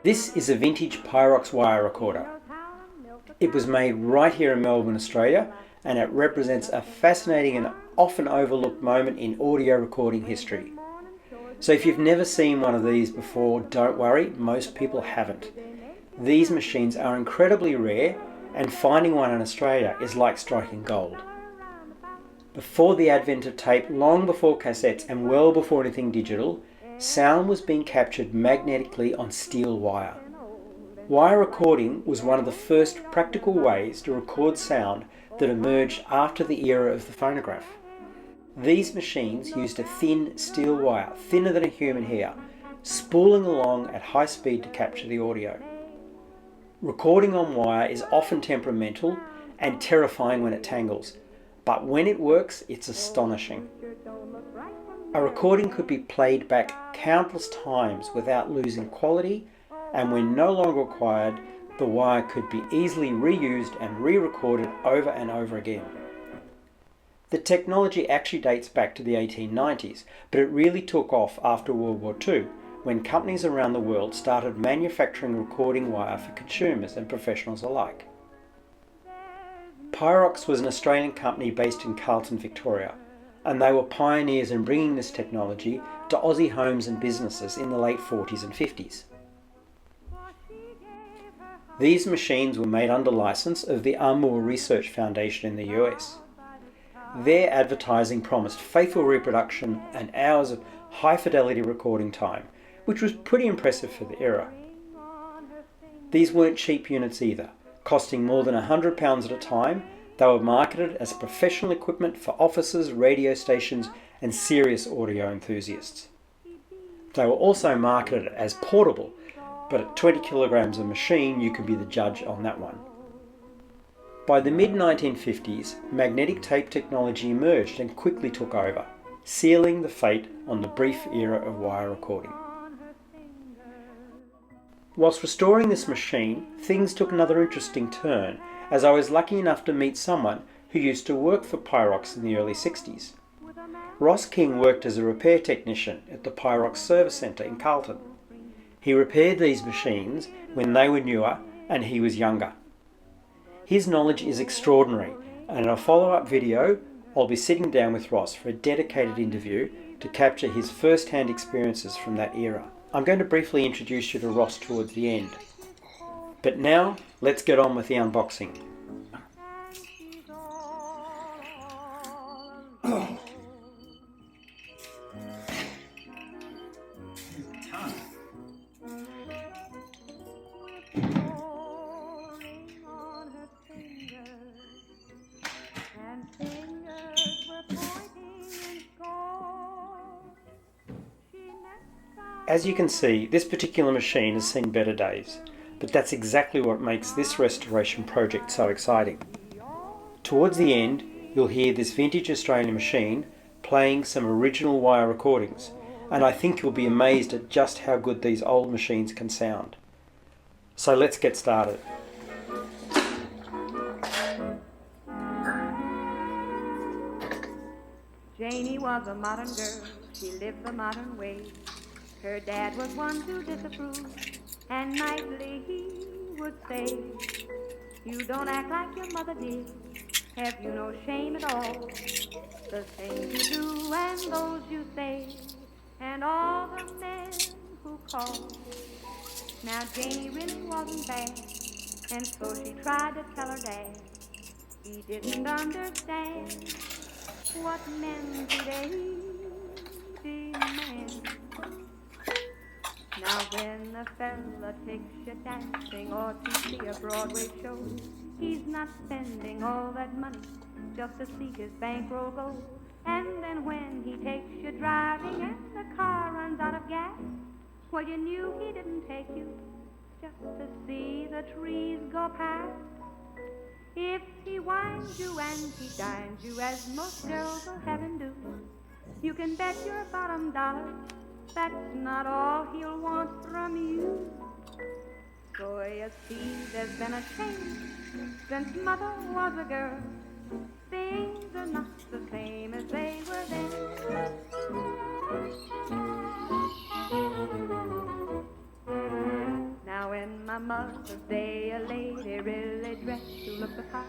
This is a vintage Pyrox wire recorder. It was made right here in Melbourne, Australia, and it represents a fascinating and often overlooked moment in audio recording history. So if you've never seen one of these before, don't worry, most people haven't. These machines are incredibly rare, and finding one in Australia is like striking gold. Before the advent of tape, long before cassettes, and well before anything digital, sound was being captured magnetically on steel wire. Wire recording was one of the first practical ways to record sound that emerged after the era of the phonograph. These machines used a thin steel wire, thinner than a human hair, spooling along at high speed to capture the audio. Recording on wire is often temperamental and terrifying when it tangles, but when it works, it's astonishing. A recording could be played back countless times without losing quality, and when no longer required, the wire could be easily reused and re-recorded over and over again. The technology actually dates back to the 1890s, but it really took off after World War II, when companies around the world started manufacturing recording wire for consumers and professionals alike. Pyrox was an Australian company based in Carlton, Victoria, and they were pioneers in bringing this technology to Aussie homes and businesses in the late 40s and 50s. These machines were made under license of the Armour Research Foundation in the US. Their advertising promised faithful reproduction and hours of high-fidelity recording time, which was pretty impressive for the era. These weren't cheap units either, costing more than £100 at a time. They were marketed as professional equipment for offices, radio stations, and serious audio enthusiasts. They were also marketed as portable, but at 20 kilograms a machine, you could be the judge on that one. By the mid-1950s, magnetic tape technology emerged and quickly took over, sealing the fate on the brief era of wire recording. Whilst restoring this machine, things took another interesting turn, as I was lucky enough to meet someone who used to work for Pyrox in the early 60s. Ross King worked as a repair technician at the Pyrox Service Centre in Carlton. He repaired these machines when they were newer and he was younger. His knowledge is extraordinary, and in a follow-up video, I'll be sitting down with Ross for a dedicated interview to capture his first-hand experiences from that era. I'm going to briefly introduce you to Ross towards the end. But now, let's get on with the unboxing. As you can see, this particular machine has seen better days, but that's exactly what makes this restoration project so exciting. Towards the end, you'll hear this vintage Australian machine playing some original wire recordings, and I think you'll be amazed at just how good these old machines can sound. So let's get started. Janie was a modern girl, she lived the modern way. Her dad was one to disapprove, and nightly he would say, "You don't act like your mother did, have you no shame at all? The things you do and those you say, and all the men who call." Now Janie really wasn't bad, and so she tried to tell her dad. He didn't understand what men today demand. Now when a fella takes you dancing or to see a Broadway show, he's not spending all that money just to see his bankroll go. And then when he takes you driving and the car runs out of gas, well, you knew he didn't take you just to see the trees go past. If he wines you and he dines you, as most girls will have him do, you can bet your bottom dollar that's not all he'll want from you. So you see, there's been a change since mother was a girl. Things are not the same as they were then. Now to say a lady really dressed to look the part.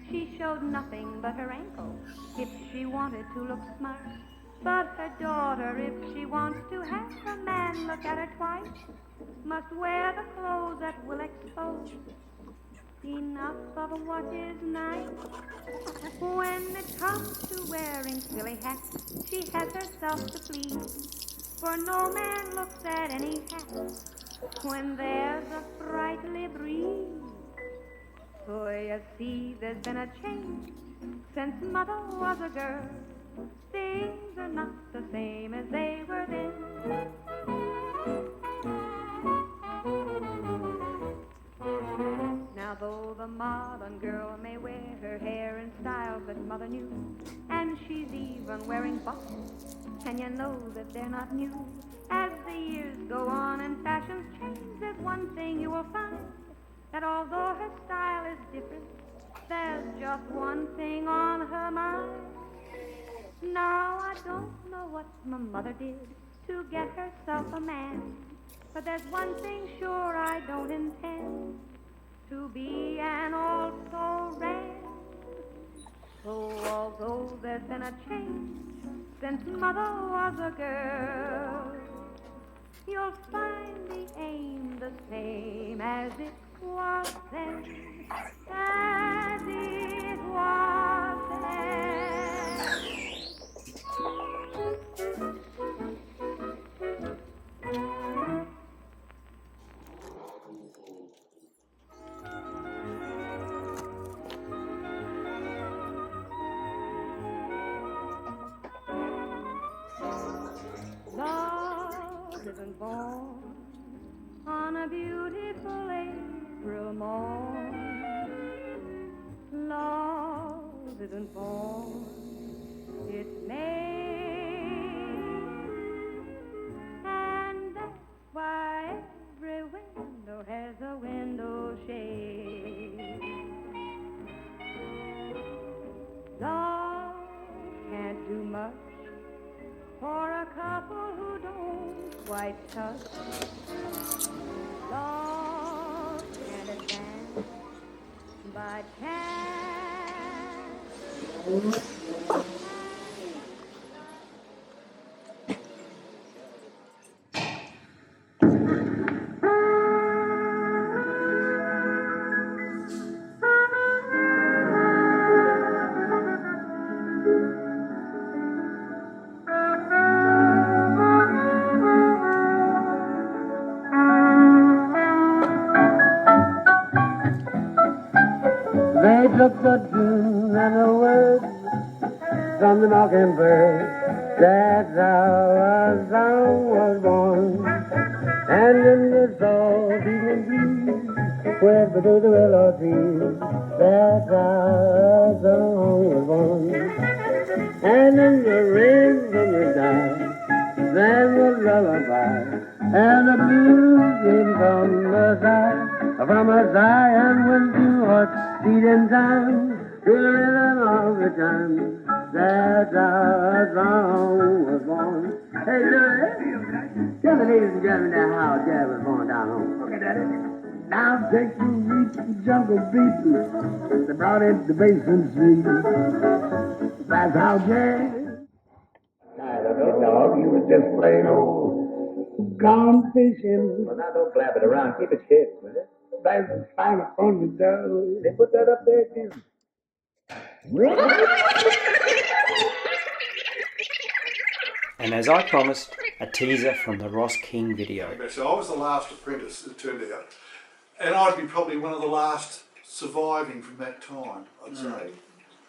She showed nothing but her ankle if she wanted to look smart. But her daughter, if she wants to have a man look at her twice, must wear the clothes that will expose enough of what is nice. When it comes to wearing silly hats, she has herself to please, for no man looks at any hat when there's a sprightly breeze. So you see, there's been a change since Mother was a girl. Things are not the same as they were then. Now though the modern girl may wear her hair in styles that Mother knew, and she's even wearing buckles, and you know that they're not new. As the years go on and fashions change, there's one thing you will find, that although her style is different, there's just one thing on her mind. Now I don't know what my mother did to get herself a man, but there's one thing sure, I don't intend to be an also-ran. So although there's been a change since Mother was a girl, you'll find the aim the same as it was then, as it was then. Love isn't born on a beautiful April morn. Love isn't born, it's made. And that's why every window has a window shade. Love can't do much for a couple who don't quite touch. Love can't advance by chance. They took the tune and the words from the mockingbird. That's how a song was born. And in the soft evening breeze, whisper to the willow trees. That's how a song was born. And in the rain from the sky, then the lullaby. And the blues came from a Zion when two hearts beat in time to the rhythm of the time. That's how a song was born. Hey, Louie, tell the ladies and gentlemen now how Dad was born down home. Okay, Daddy. Now take you reach the jungle beat, they brought it to Basin Street. That's how Dad. Dog, you was just plain old gone fishing. Well, now don't blab it around. Keep it steady, will you? That's the final fun with that. They put that up there, too. And as I promised, a teaser from the Ross King video. So I was the last apprentice, it turned out, and I'd be probably one of the last surviving from that time, I'd say.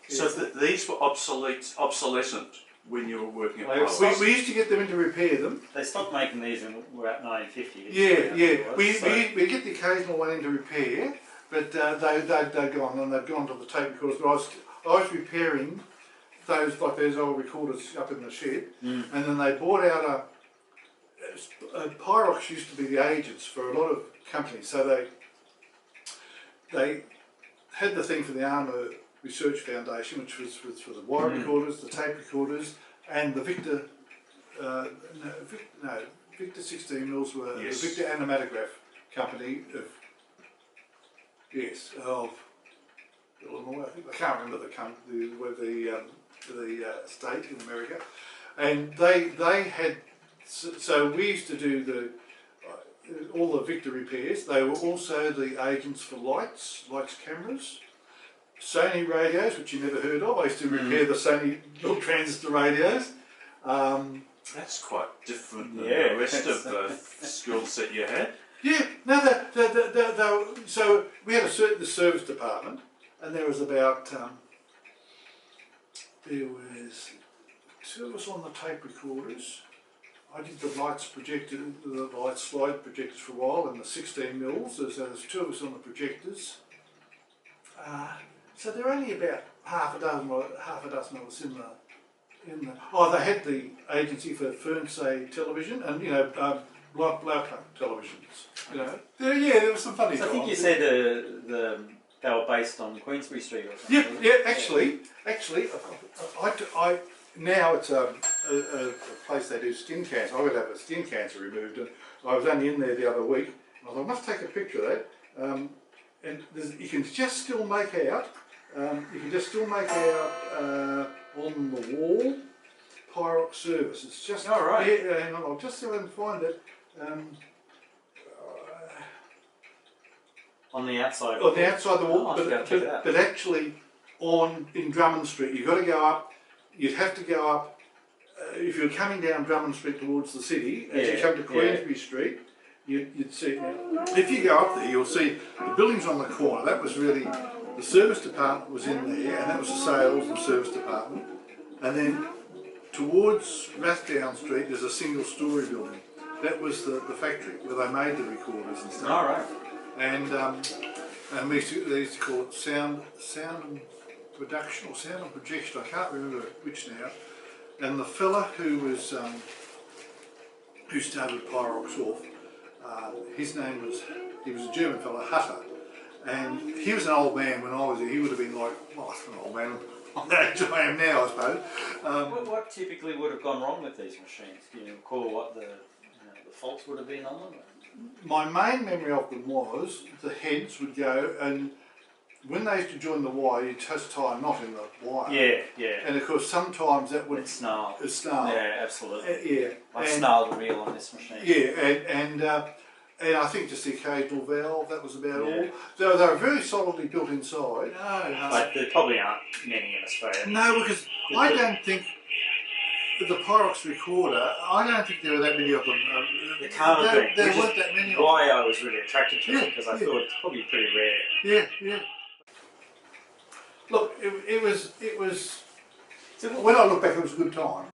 So these were obsolescent when you were working at Pyrox. We used to get them in to repair them. They stopped making these in about 1950. Yeah. We get the occasional one in to repair, but they'd gone and they'd gone to the tape recorders. But I was repairing those, like those old recorders up in the shed, and then they bought out a Pyrox used to be the agents for a lot of companies, so they had the thing for the Armour Research Foundation, which was for the wire recorders, the tape recorders, and the Victor. Victor 16 mils were the Victor Animatograph company of Yes, of Illinois. I think I can't remember the state in America, and they had. So we used to do all the Victor repairs. They were also the agents for lights cameras, Sony radios, which you never heard of. I used to repair the Sony little transistor radios. That's quite different than the rest of the skill set you had. Yeah, no, so we had the service department, and there was about there was 2 of us on the tape recorders. I did the lights slide projectors for a while, and the 16 mils. So there's 2 of us on the projectors. So there were only about half a dozen of us in the. They had the agency for Fernseh television, and Blaupunkt televisions. There was some funny. So I think you said they were based on Queensbury Street or something. Yeah. Actually, I now it's a place they do skin cancer. I would have a skin cancer removed, and I was only in there the other week. And I thought I must take a picture of that. And you can just still make out. On the wall, Pyrox service. It's just. Oh, right. Yeah, hang on. I'll just see if I can find it. On the outside. On the outside of the wall, Oh, but actually in Drummond Street, you've got to go up. You'd have to go up if you're coming down Drummond Street towards the city. As you come to Queensbury Street, you'd see. If you go up there, you'll see the buildings on the corner. That was really the service department was in there, and that was the sales and service department. And then towards Rathdown Street, there's a single-storey building. That was the factory where they made the recorders and stuff. All right. And they used to call it sound and production or sound and projection. I can't remember which now. And the fella who started Pyrox off, his name was a German fella, Hutter, and he was an old man when I was there. He would have been like, well, an old man. I'm the age I am now, I suppose. What typically would have gone wrong with these machines? Do you recall what the faults would have been on them? My main memory of them was the heads would go, and when they used to join the wire, you'd just tie a knot in the wire. Yeah. And of course, sometimes that would snarl. Yeah, absolutely. I snarled the reel on this machine. Yeah, and I think just the occasional valve. That was about all. They were very solidly built inside. No. But there probably aren't many in Australia. No, because I don't think. The Pyrox recorder, I don't think there were that many of them. There can't have been. There weren't that many of them. Why I was really attracted to it, because I thought it's probably pretty rare. Yeah. Look, it was. So when I look back, it was a good time.